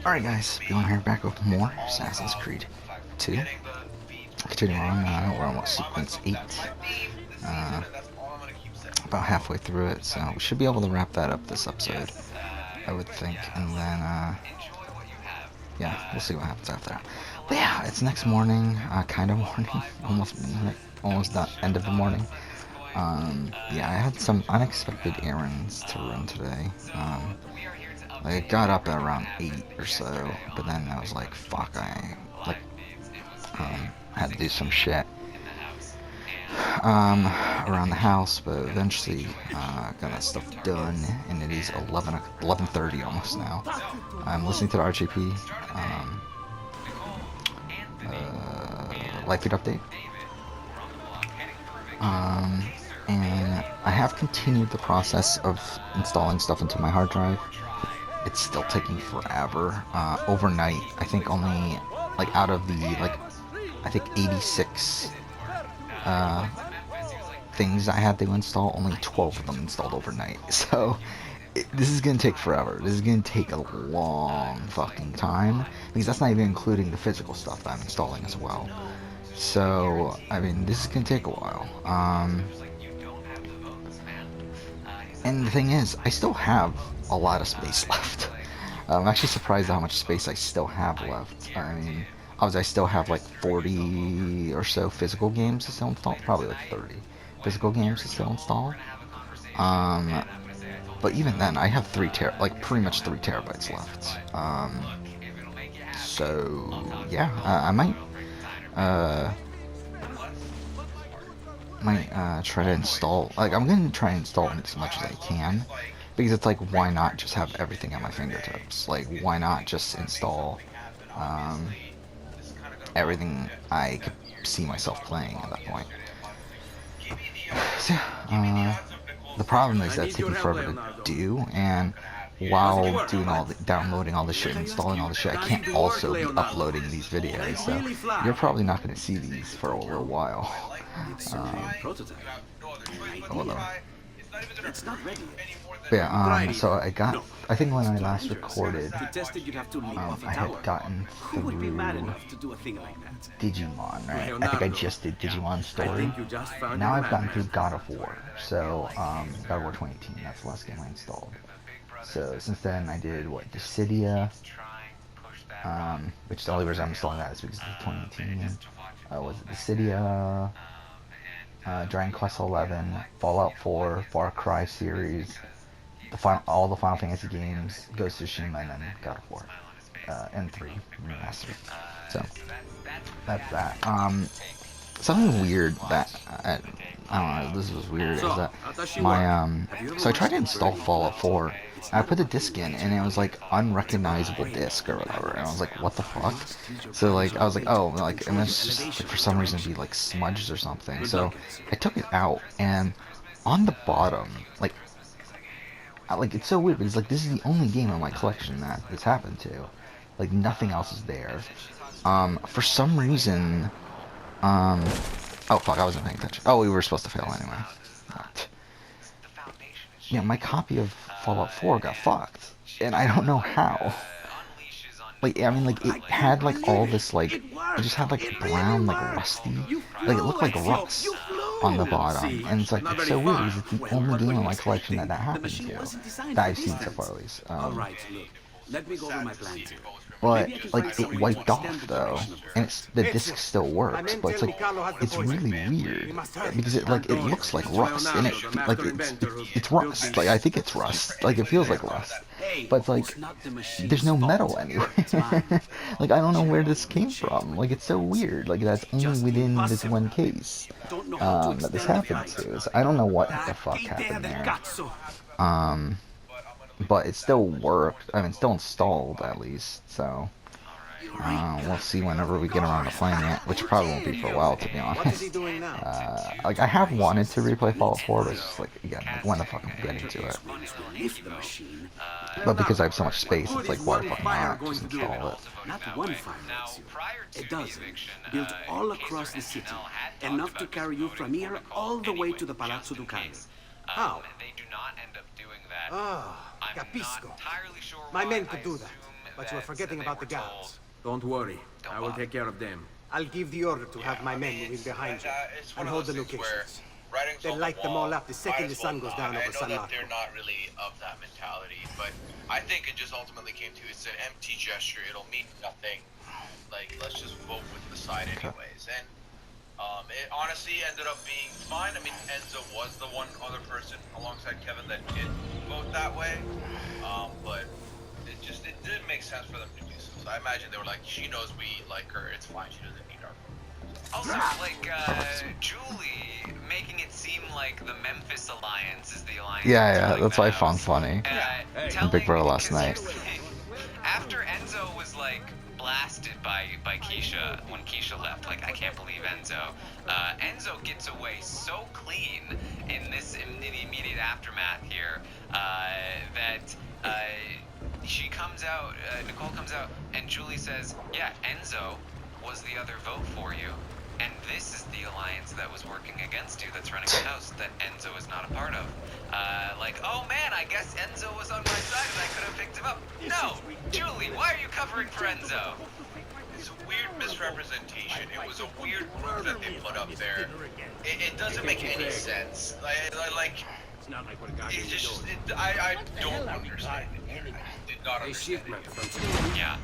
Alright guys, Bjorn here, back with more Assassin's Creed 2. Continuing on, we're on sequence 8. Uh, about halfway through it, so we should be able to wrap that up this episode, I would think. And then, yeah, we'll see what happens after that. But yeah, it's next morning, kind of morning, almost the end of the morning. Yeah, I had some unexpected errands to run today. I got up at around 8 or so, but then I was like, fuck, I had to do some shit around the house, but eventually got that stuff done, and it is 11:30 almost now. I'm listening to the RGP live feed update, and I have continued the process of installing stuff into my hard drive. It's still taking forever. Overnight, I think only, like, out of the, like, I think 86 things I had to install, only 12 of them installed overnight. So, this is gonna take forever. This is gonna take a long fucking time, because that's not even including the physical stuff that I'm installing as well. So, I mean, this is gonna take a while. And the thing is, I still have a lot of space left. I'm actually surprised at how much space I still have left. I mean, obviously I still have like 40 or so physical games to still install. Probably like 30 physical games to still install. But even then, I have pretty much 3 terabytes left. So yeah, I might try to install, like, I'm gonna try and install as much as I can, because it's like, why not just have everything at my fingertips? Like, why not just install everything I could see myself playing at that point? So, the problem is that's taking forever to do, and while doing downloading all the shit, installing all the shit, I can't also be uploading these videos, so you're probably not going to see these for a little while. Yeah, so I think when I last recorded, I had gotten through Digimon, right? I think I just did Digimon Story. Now I've gotten through God of War, so, God of War 2018, that's the last game I installed. So since then I did, Dissidia, which the only reason I'm installing that is because of the 2018 was it Dissidia, Dragon Quest 11, Fallout 4, Far Cry series, all the Final Fantasy games, Ghost of Tsushima, and then God of War, and 3 remastered. So that's that. Something weird that I don't know, this was weird, is that so I tried to install Fallout 4, and I put the disc in, and it was like unrecognizable disc or whatever, and I was like, what the fuck? So, like, I was like, oh, like, and it's just, like, for some reason be like smudged or something. So I took it out, and on the bottom, like, it's so weird, because, like, this is the only game in my collection that this happened to. Like, nothing else is there. For some reason, oh fuck, I wasn't paying attention. Oh, we were supposed to fail anyway. What? Yeah, my copy of Fallout 4 got fucked, and I don't know how. Like, I mean, like, it had, like, all this, like, it just had, like, brown, like, rusty, like, it looked like rust on the bottom, and it's, like, it's so weird, because it's the only game in my collection that happened to, that I've seen so far, at least. Let me go over my plans here. But, like, it wiped off, though, and the disc still works, but it's, like, it's really weird, because it looks like rust, and it's rust, like, I think it's rust, like, it feels like rust, but it's, like, there's no metal anywhere. Like, I don't know where this came from, like, it's so weird, like, that's only within this one case, that this happened to, so I don't know what the fuck happened there. But it still worked. I mean, it's still installed, at least, so we'll see whenever we get around to playing it, which probably won't be for a while, to be honest. Like, I have wanted to replay Fallout 4, but it's just, like, again, like, when the fuck am I getting to it? But because I have so much space, it's like, why the fuck not? Just install it. Not one fire you. A dozen, built all across the city, enough to carry you from here all the way to the Palazzo Ducale. How? Ah, capisco. My men could do that. But you're forgetting about the guards. Don't worry. I will take care of them. I'll give the order to have my men moving behind you and hold the locations. Then light them all up the second the sun goes down over San Marco. They're not really of that mentality, but I think it just ultimately came to it's an empty gesture. It'll mean nothing. Like, let's just vote with the side anyways. And it honestly ended up being fine. I mean, Enzo was the one other person alongside Kevin that did vote that way. But it didn't make sense for them to do so. So I imagine they were like, she knows we like her. It's fine. She doesn't need our vote. Also, like, Julie making it seem like the Memphis Alliance is the alliance. Yeah, that's what I found funny. In Big Brother last night. After Enzo was like blasted by Keisha when Keisha left, like, I can't believe Enzo. Enzo gets away so clean in the immediate aftermath here that she comes out, Nicole comes out, and Julie says, yeah, Enzo was the other vote for you. And this is the alliance that was working against you that's running the house that Enzo is not a part of. Like, oh man, I guess Enzo was on my side and I could have picked him up. No! Julie, why are you covering for Enzo? It's a weird misrepresentation. It was a weird group that they put up there. It doesn't make any sense. It's just, I don't understand it. I did not understand it. Yeah.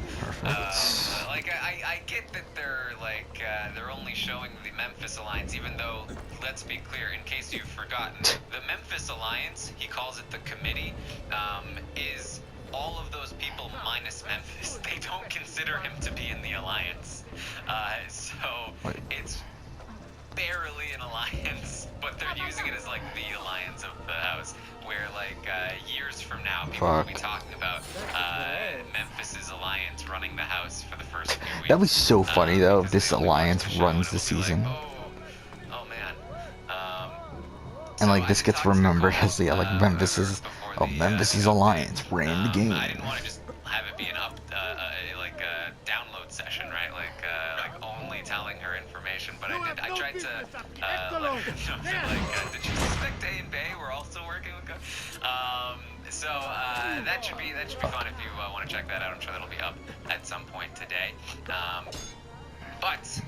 Like, I get that they're, like, they're only showing the Memphis Alliance, even though, let's be clear, in case you've forgotten, the Memphis Alliance, he calls it the committee, is all of those people minus Memphis. They don't consider him to be in the alliance. So it's barely an alliance, but they're using it as like the alliance of the house, where like years from now people will be talking about Memphis's alliance running the house for the first few weeks. That'd be so funny though if this alliance runs the season. Like, oh man. And like this gets remembered as the like Memphis's alliance ran the game. I didn't want to just have it be an like a download session, right? Like only telling her information, but I tried to let her know that did you suspect A and Bay were also working with so that should be fun if you want to check that out. I'm sure that'll be up at some point today. But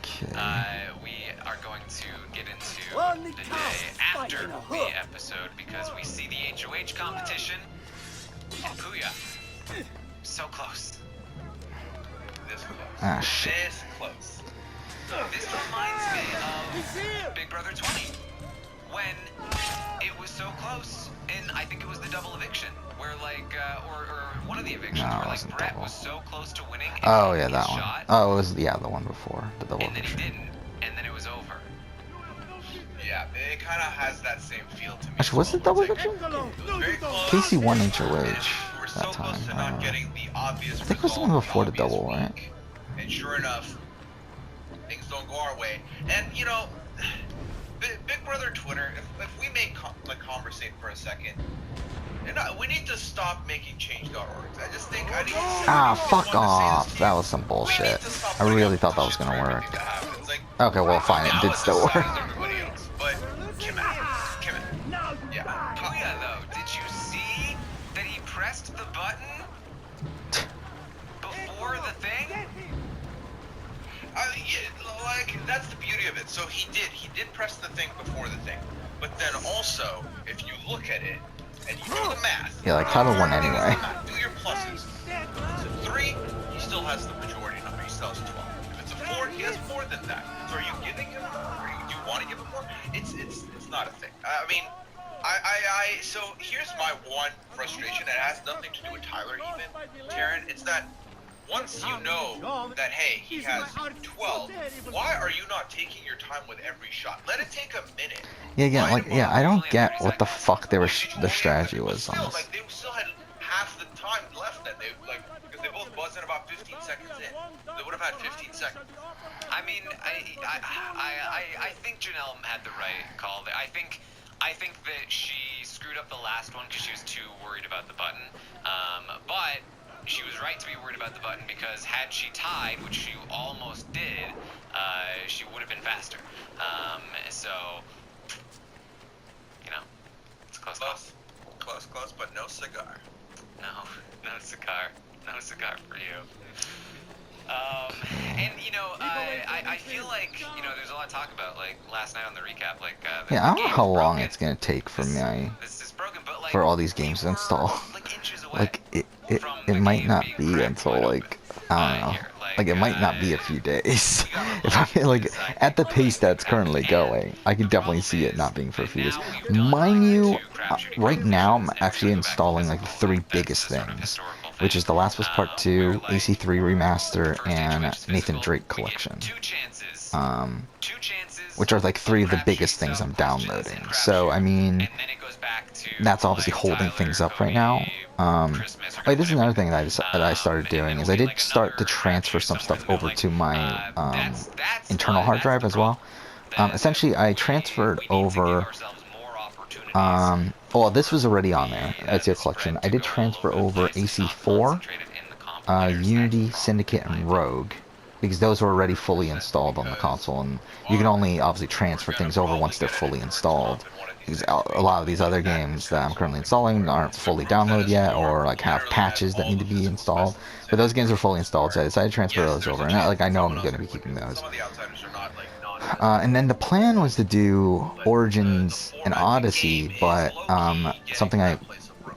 we are going to get into the day after the episode because we see the HOH competition. Puya, so close. This close. Ah, shit. This close. This reminds me of Big Brother 20, when it was so close, and I think it was the double eviction, where like, or one of the evictions, where like Brett was so close to winning. Oh yeah, that one. Oh, it was the one before the double and eviction. Then he didn't, and then it was over. Yeah, it kind of has that same feel to me. Actually, was it double eviction? Casey won HOH We're that so time. close to not getting the obvious I think it was the one before the double, right? And sure enough, things don't go our way. And you know, Big Brother Twitter, if we make like conversate for a second, we need to stop making change.org. I just think I need to fuck off. That was some bullshit. I really thought that was gonna work. Like, Okay, well fine, it did still work. Everybody else, but Kim, yeah. Puya though, did you see that he pressed the button before the thing? Yeah, like, that's the beauty of it. So he did press the thing before the thing. But then also, if you look at it, and you do the math. Yeah, like Tyler won anyway. Do your pluses. If it's a 3, he still has the majority number. He still has 12. If it's a 4, he has more than that. So are you giving him more? Do you want to give him more? It's not a thing. I mean, so here's my one frustration. It has nothing to do with Tyler even, Taryn. It's that once you know that, hey, he has 12, why are you not taking your time with every shot? Let it take a minute. Yeah, again, like, yeah, I don't get what the fuck the strategy was on this. Like, they still had half the time left that they, like, because they both buzzed in about 15 seconds in. They would have had 15 seconds. I mean, I think Janelle had the right call there. I think that she screwed up the last one because she was too worried about the button. But she was right to be worried about the button because had she tied, which she almost did, she would have been faster. So, you know, it's close, but no cigar. No cigar. No cigar for you. And you know, I feel like, you know, there's a lot of talk about, like, last night on the recap, like, Yeah, I don't know how long it's gonna take for me for all these games to install. Like it might not be until like, I don't know. Like it might not be a few days. If I feel like at the pace that's currently going, I can definitely see it not being for a few days. Mind you, right now I'm actually installing like the 3 biggest things, which is The Last of Us Part 2, AC3 Remaster, and Nathan Drake Collection. Which are like 3 of the biggest things I'm downloading. So I mean, that's obviously holding things up right now. This is another thing that I started doing, is I did start to transfer some stuff over to my internal hard drive as well. Essentially, I transferred over. Well, this was already on there. Ezio Collection. I did transfer over AC4, Unity, Syndicate, and Rogue, because those were already fully installed on the console, and you can only obviously transfer things over once they're fully installed. Because a lot of these other games that I'm currently installing aren't fully downloaded yet, or like have patches that need to be installed. But those games are fully installed, so I decided to transfer those over, and I know I'm going to be keeping those. And then the plan was to do Origins and Odyssey, but something I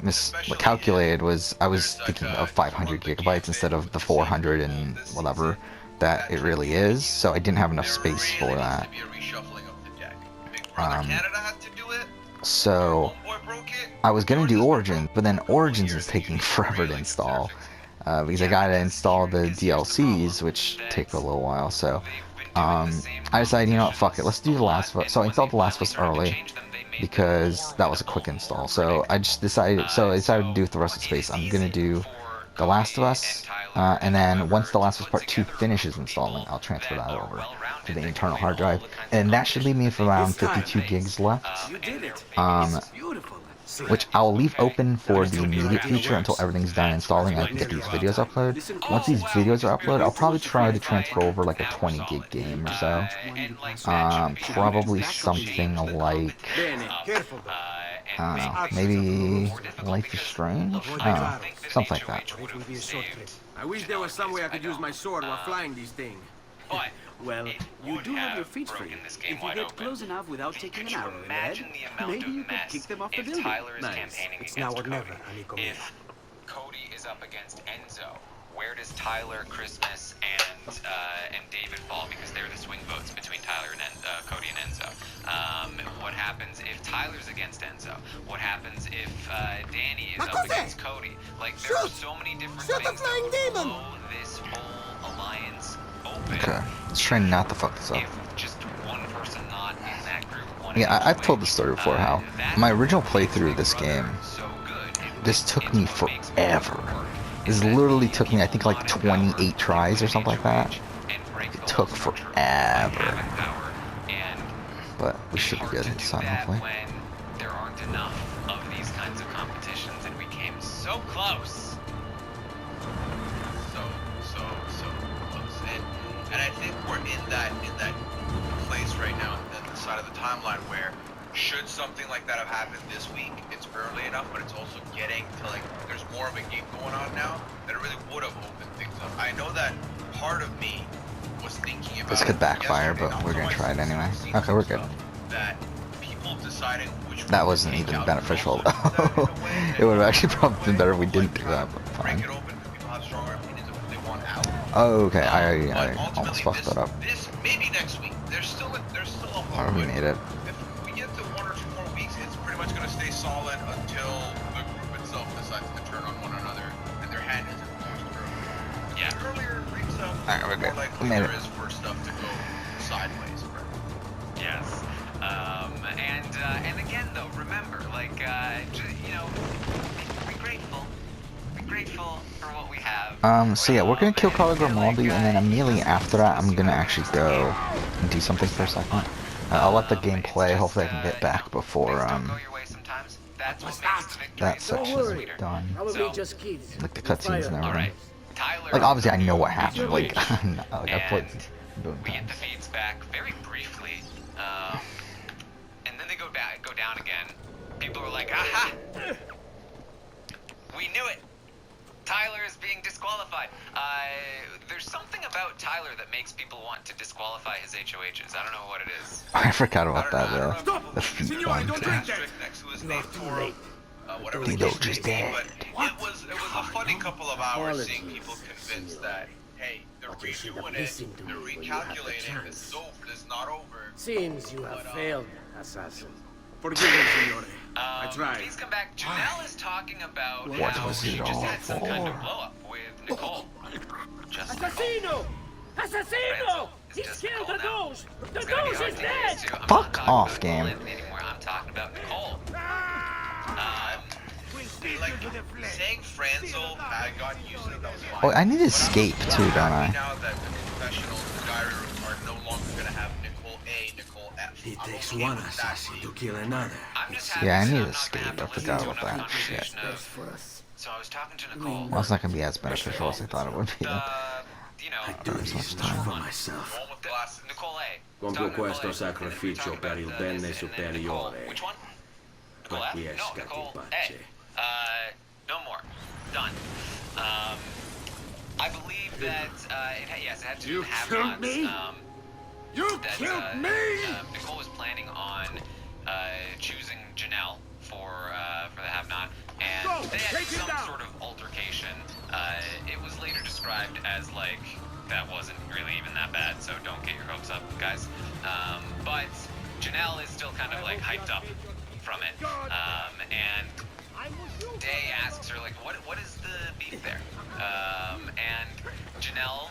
miscalculated was I was thinking of 500 gigabytes instead of the 400 and whatever that it really is, so I didn't have enough space for that. So I was gonna do Origins, but then Origins is taking forever to install, because I gotta install the DLCs, which take a little while. So I decided, you know what, fuck it, let's do The Last of Us. So I installed The Last of Us early because that was a quick install. So I decided to do with the rest of the space. I'm gonna do The Last of Us, and then once The Last of Us Part 2 finishes installing, I'll transfer that over to the internal hard drive, and that should leave me with around 52 gigs left, which I'll leave open for the immediate future until everything's done installing. I can get these videos uploaded. Once these videos are uploaded, I'll probably try to transfer over like a 20 gig game or so. Probably something like, I don't know, maybe Life is Strange? I don't know, something like that. I wish there was some way I could use my sword while flying these things. Well, you do have your feet free. If you get close enough without taking an arrow in the head, maybe you could kick them off the building. Nice. It's now or never, amigo mio. If Cody is up against Enzo, where does Tyler, Christmas, and David fall? Because they're the swing votes between Tyler and Cody and Enzo. What happens if Tyler's against Enzo? What happens if Danny is up against Cody? Like, there are so many different things that blow this whole alliance open. Okay, let's try not to fuck this up. If just one person not in that group. Yeah, I've told the story before how my original playthrough of this game, this took me forever. This literally took me, I think, like 28 tries or something like that. It took forever. But we should be good this time, hopefully. When there aren't enough of these kinds of competitions, and we came so close. So close. And I think we're in that place right now, on the side of the timeline where, should something like that have happened this week, it's early enough, but it's also getting to, like, there's more of a game going on now that it really would have opened things up. I know that part of me was thinking about this could backfire, but we're gonna try it anyway. Okay, we're good. That people deciding which that wasn't even beneficial though. It would have actually probably been better if we didn't do that, but fine. Oh, okay, I almost fucked that up. This maybe next week. There's still a Oh, we made it. If we get to 1 or 2 more weeks, it's pretty much gonna stay solid until the group itself decides to turn on one another and their hand isn't forced through. Yeah. Earlier reads Alright, we're good. more likely We made there it. is for stuff to go sideways. Yes. And again, though, remember, like, you know, be grateful. Be grateful for what we have. So yeah, we're gonna kill Carlo Grimaldi, and then immediately after that, I'm gonna actually go and do something for a second. I'll let the game play. Hopefully, I can get back before that section's done. Like the cutscenes and everything. Like obviously, I know what happened. Like, I played doing we get the feeds back very briefly, and then they go down again. People are like, "Aha! We knew it. Tyler is being disqualified. There's something about Tyler that makes people want to disqualify his HOHs. I don't know what it is. I forgot about that, though. Stop! The feet Senor, one don't thing. drink that! Next, who was named Toro, whatever Tito the case just may be, dead. but it was a funny couple of hours seeing people convinced that, hey, they're redoing it, they're recalculating, this is over, this is not over. Seems you have failed, assassin. Forgive me, Signore. I tried. Please come back. Janelle is talking about What how was she it just all had some kind of for? blow up with Nicole. Just Assassino! Assassino! He's killed the Doge! The Doge is dead! Fuck off, game. Anymore. I'm talking about Nicole. Like, saying Franzel had gotten used to it, that was fine. Oh, I need to escape too, don't I? Now that the professionals, the guys are no longer going to have Nicole A, Nicole F. It I'm takes okay one with that assassin scene. to kill another. I'm just happy Yeah, I that need I'm to not escape. gonna I have to forgot listen about to another that shit. conversation of- For us. So I was talking to Nicole. Well, it's not gonna be as beneficial as I thought it would be. You know, I do There's this much not time. for myself. The one with glasses. Nicole A. Compio Talking to questo Nicole A. sacrificio And then per we il talked about bene this, and then superiore. Nicole- Which one? Nicole F? Acquiesca No, ti Nicole pace. A. No more. Done. I believe that, yes, it had to do You with have killed nots. me? You That, killed me! Nicole was planning on choosing Janelle for the have-not, and Go! they had Take him some down! sort of altercation. It was later described as like that wasn't really even that bad, so don't get your hopes up, guys. But Janelle is still kind of like hyped up from it, and Day asks her like, what is the beef there? And Janelle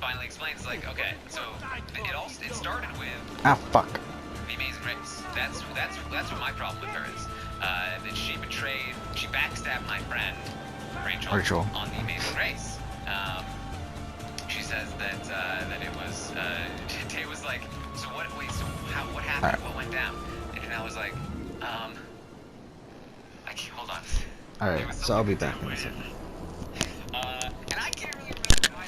finally explains like, okay, so it started with Ah, fuck. The Amazing Race. That's what my problem with her is. That she backstabbed my friend Rachel on The Amazing Race. She says that it was Tay was like, so what happened? Alright. What went down? And Janelle was like, hold on. Alright, It was so I'll be something back in a with- second. And I can't really remember why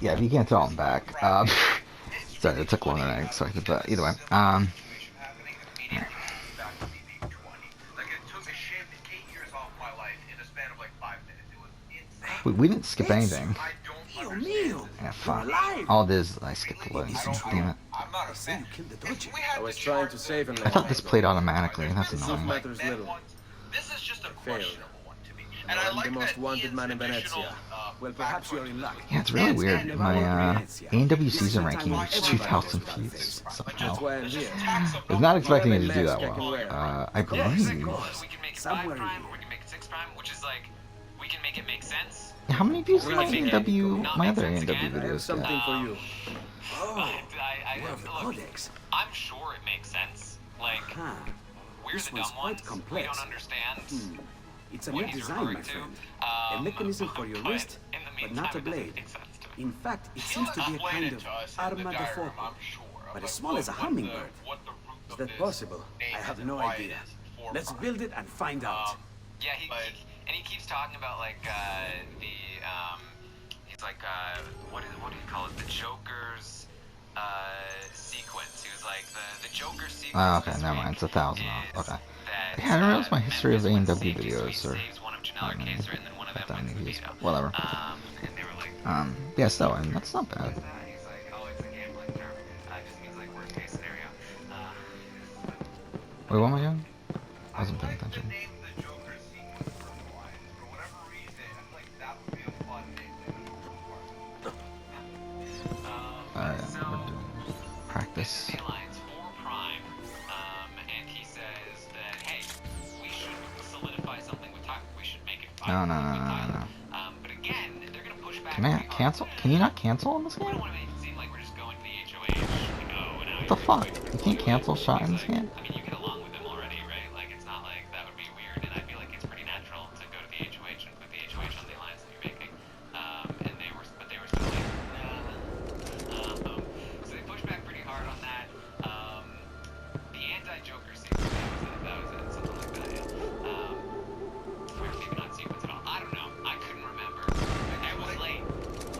Yeah, if you can't tell, I'm back. Sorry, it took longer than I expected, but either way. We didn't skip anything. Yeah, fuck. All this, I skipped the loading screen. Damn it. I was trying to save him. I thought this played automatically. That's annoying. This is just a questionable one to me. And I like the most wanted man in Venezia. Well, perhaps you're in luck. Yeah, it's really weird. My A&W season ranking reached 2,000 views somehow. I was not expecting it to do that well. I believe. We can make it 5 prime, or we can make it 6 prime, which is like, we can make it make sense. How many views did my other A&W videos Something get? for you. Look, I'm sure it makes sense. Like, we're the dumb ones. We don't understand. It's a new design, my friend. A mechanism for your wrist, but not a blade. In fact, it seems to be a kind of arma de fuoco, but as small as a hummingbird. Is that possible? I have no idea. Let's build it and find out. Yeah, he keeps talking about like he's like what do you call it? The Joker's sequence. He was like the Joker sequence. Oh, okay, never mind. It's 1,000 off. Okay. Yeah, I don't realize my history of A&W videos or whatever. Yeah, still, I mean, that's not bad. Wait, what am I doing? I wasn't paying attention. Alright, we're doing practice. No. But again, they're gonna push back. Can I cancel? Can you not cancel in this game? What the fuck? You can't cancel shot in this game? I mean, you get along with them already, right? Like, it's not like that would be weird, and I feel like it's pretty natural to go to the HOH and put the HOH on the alliance that you're making. And they were still like, nah. So they pushed back pretty hard on that. The anti-Joker sequence, that was it, something like that, yeah. Or maybe not sequence at all. I don't know. I couldn't remember. It was late.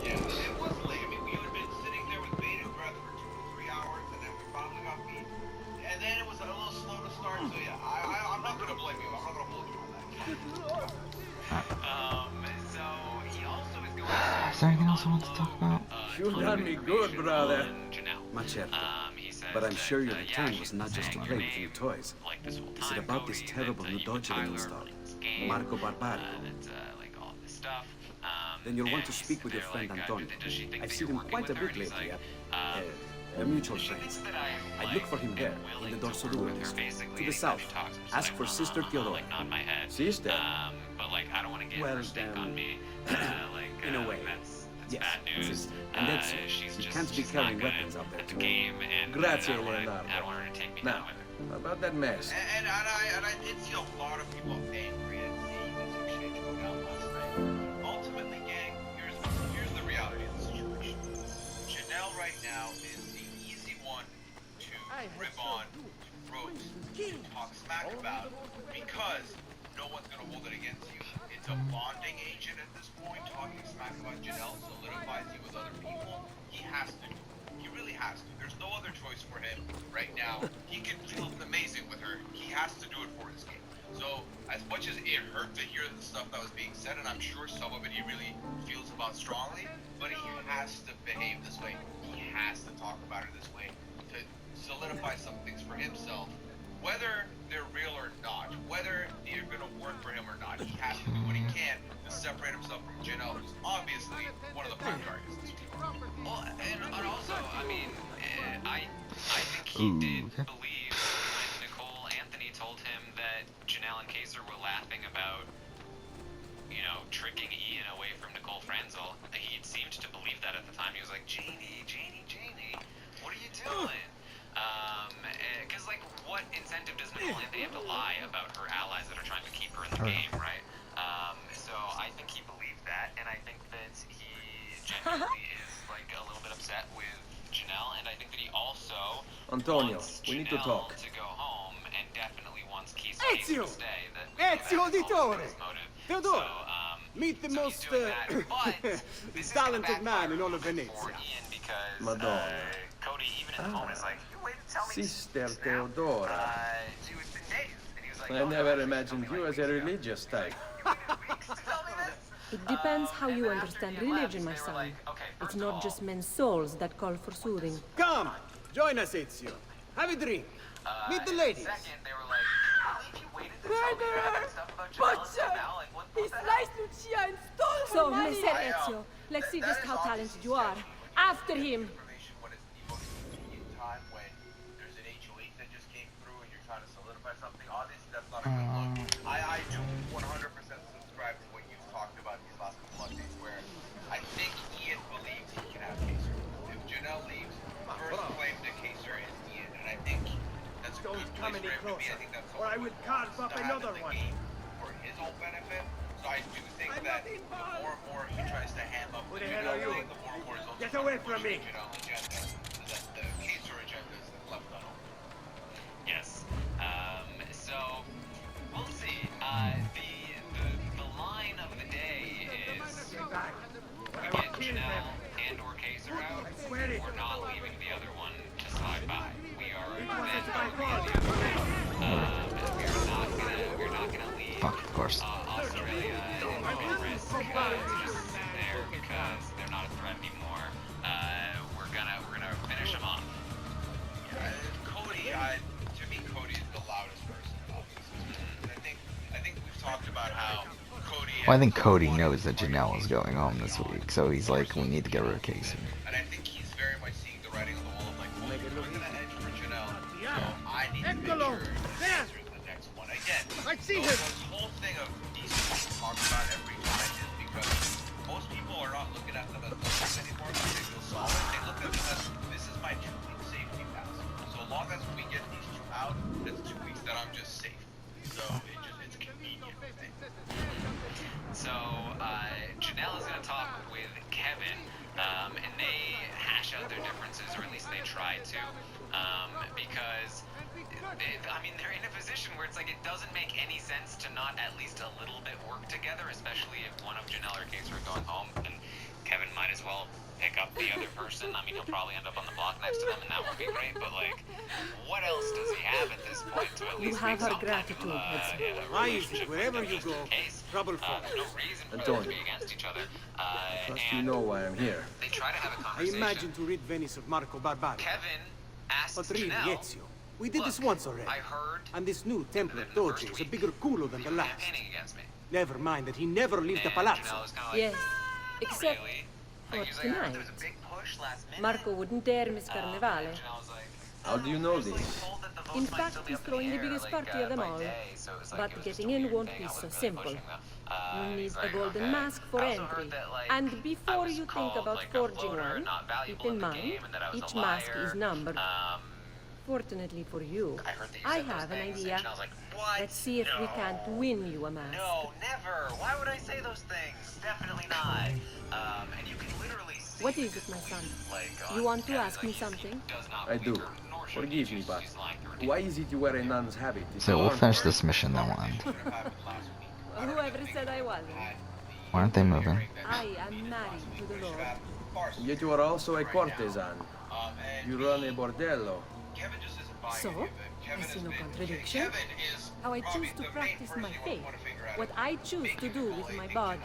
Yeah, it was late. I mean, we would have been sitting there with bated breath for 2 or 3 hours, and then we finally got beat. And then it was a little slow to start, so yeah, I'm not gonna blame you. I'm not gonna hold you on that. So he also is going to... Is there anything else I want to talk about? You've done me good, brother. Much but I'm sure your return was not just to play with new toys. Is it about this terrible new Dodgeling installed, Marco Barbarico? Then you'll want to speak with your friend Antonio. I've seen him quite a bit lately at a mutual friend. I'd look for him there, in the Dorso Duro district, to the south. Ask for Sister Theodora. Sister? I don't want to get her stink on me. In a way. That's Yes, bad news. and that's She's you just can't be she's carrying not good weapons out there at the too. game, and Grazie, I don't want Leonardo. her to take me Now, down with her. about that mask. And I did see a lot of people angry at seeing this exchange go down last night. Ultimately, gang, here's the reality of the situation. Janelle right now is the easy one to rip on, to roast, to talk smack about, because no one's gonna hold it against you. It's a bonding agent at this point. Talking smack about Janelle solidifies you with other people. He has to. He really has to. There's no other choice for him right now. He can feel amazing with her. He has to do it for his game. So, as much as it hurt to hear the stuff that was being said, and I'm sure some of it he really feels about strongly, but he has to behave this way. He has to talk about her this way to solidify some things for himself. Whether they're real or not, whether they're going to work for him or not, he has to do what he can to separate himself from Janelle, who's obviously one of the prime targets this week. Well, and also, I mean, I think he did believe when Nicole Anthony told him that Janelle and Kaser were laughing about, you know, tricking Ian away from Nicole Franzel. He seemed to believe that at the time. He was like, Janie, what are you doing? Because, like, what incentive does Nicole Anthony have to lie about her allies that are trying to keep her in the game, right? So I think he believed that, and I think that he genuinely is, like, a little bit upset with Janelle, and I think that he also Antonio, wants we need to Janelle talk. to go home, and definitely wants Kaser Ezio! to stay. That we know Ezio that is also Auditore! his motive. Theodore, So, meet the so most he's doing that, but this is gonna talented man backfire in all of for Venezia. Ian because Madonna. Cody, even in the moment, is like, you waited to tell me Sister this now? Theodora. She was been days. And he was like, I "Oh, no, never she imagined told me you like as a weeks ago." religious type. Weeks to tell me this? It depends how And you then after understand Ian left, religion, my they were son. like, okay, It's first of not all, just men's souls that call for soothing. Come, join us, Ezio. Have a drink. Meet the and ladies. Second, they were like, can you believe you waited to tell me that stuff about Janelle and now? Like, what the hell? So, Messer Ezio, let's see just how talented you are. After him! Information when it's the most convenient time, when there's an HOH that just came through and you're trying to solidify something. Obviously, that's not a good look. I do 100% subscribe to what you've talked about these last couple Mondays, where I think Ian believes he can have Kaser. If Janelle leaves, first claim to Kaser is Ian, and I think that's a good place for him to be. I think that's or I will carve up another one. For his own benefit. So I do think that the more and more he tries to ham up the the hell are Janelle you? thing, the more and more he's also Get trying away to from push me. the Janelle agenda, so that the Kaser agenda is left unopened. Yes. So we'll see. The line of the day is we get Janelle and or Kaser out. We're not leaving the other one to slide by. We are then going to the other way. We're not gonna leave Fuck, of course. Australia and Walrus just there because they're not a threat anymore. We're gonna finish them off. Cody, to me, Cody is the loudest person about this. I think we've talked about how Cody. Well, I think Cody knows that Janelle is going home this week, so he's like, we need to get rid of Casey. And I think he's very much seeing the writing on the wall of like, well, we're going to edge for Janelle. So I need to make sure Kaser's the next one. Again, this whole thing of these people talk about every time is because most people are not looking at them as numbers anymore because they feel solid. They look at them as, this is my 2-week safety pass. So long as we get these two out, that's 2 weeks that I'm just safe. So it's convenient. So Janelle is going to talk with Kevin, and they hash out their differences, or at least they try to, because they're in a position where it's like it doesn't make any sense to not at least a little bit work together, especially if one of Janelle or Kaser are going home, and Kevin might as well pick up the other person. I mean, he'll probably end up on the block next to them, and that won't be great, but like, what else does he have at this point to at You least have make our some gratitude, kind of, Ezio. relationship wherever with you them, just go, in case. trouble for There's no reason for them Antonio. to be against each other. Trust And you know why I'm here. they try to have a I conversation. imagine to rid Venice of Marco Barbaro. Kevin asks But really, Janelle, Ezio, we did this "Look, once already. I heard And this new Templar that in the Doge first is a week bigger culo than you the were last. campaigning against me." Never mind that he never leaves the And palazzo. Janelle was kind of like, Yes, except really? for Like, he's like, I heard there was a tonight. big push last minute. Marco wouldn't dare miss And Carnevale. Janelle was like, How do you know I was this? told that the In fact, he's throwing the biggest party of them all. But getting in won't be so simple. You'll need a golden mask for entry. And before you think about forging one, keep in mind, each mask is numbered. Fortunately for you, I have an idea. Let's see if we can't win you a mask. No, never. Why would I say those things? Definitely not. And you can literally see What is it, my son? like, You want to ask me something? I do. Forgive me, but why is it you wear a nun's habit? So we'll finish this mission, then we'll end. Whoever said I wasn't. Why aren't they moving? I am married to the Lord. Yet you are also a courtesan. You run a bordello. So, I see no contradiction. How I choose to practice my faith, what I choose to do with my body,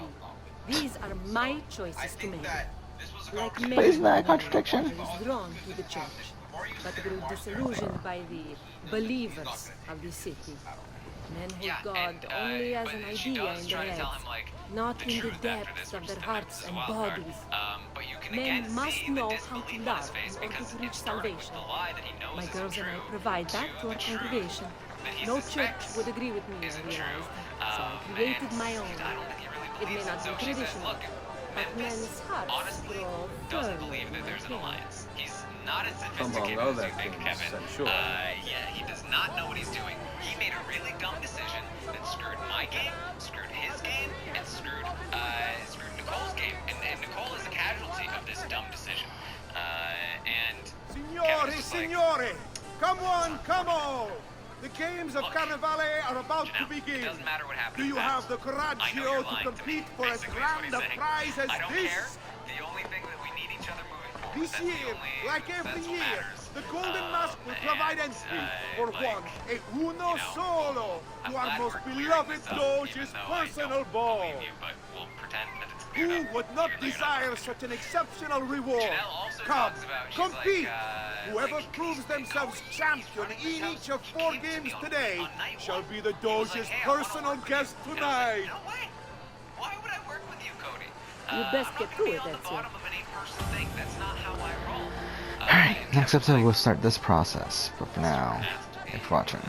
these are my choices to make. Like But many, isn't that a contradiction? I was drawn to the church, but grew disillusioned by the believers of the city. Men hold God only as an idea in their heads, not in the depths of their hearts and bodies. Men must know how to love in order to reach salvation. My girls and I provide that to our congregation. No church would agree with me, I realized, so I created my own. It may not be traditional, but men's hearts grow doesn't firmer believe that when there's an they care. alliance. He's not as Among sophisticated as other you think, things, Kevin. I'm sure. Yeah, he does not know what he's doing. He made a really dumb decision that screwed my game, screwed his game, and screwed Nicole's game. And Nicole is a casualty of this dumb decision. And Signore, Kevin's just like, signore! Come on, come on! The games of Look, Carnevale are about to Janelle, begin. it doesn't matter what happens Do you next. have the I know you're coraggio to lying to me, compete for as basically, is what grand he's a saying. prize as I don't this? care. The only thing that we need each other moving forward. This That's the year, only, like every that's what year, matters. the Golden Mask will provide and, entry for like, one, e uno solo, I'm to our glad most we're clearing beloved this up, Doge's even though I personal don't ball. believe you, but we'll pretend that it's cleared Who up. would not Even though you're not desire perfect. such an exceptional reward? Janelle also Come, talks about, she's compete! like, Whoever like, proves themselves Cody, champion running in this each house, of he 4 came to games me on today night shall one. be the He was Doge's like, hey, I wanna personal work with guest you. And I was like, tonight. no way. Why would I work with you, Cody? You best I'm get not to gonna it, be on the that's it. bottom of an 8-person thing. That's not how I roll. Alright, And next Kevin's episode like, we'll start this process. But for now, thanks for watching.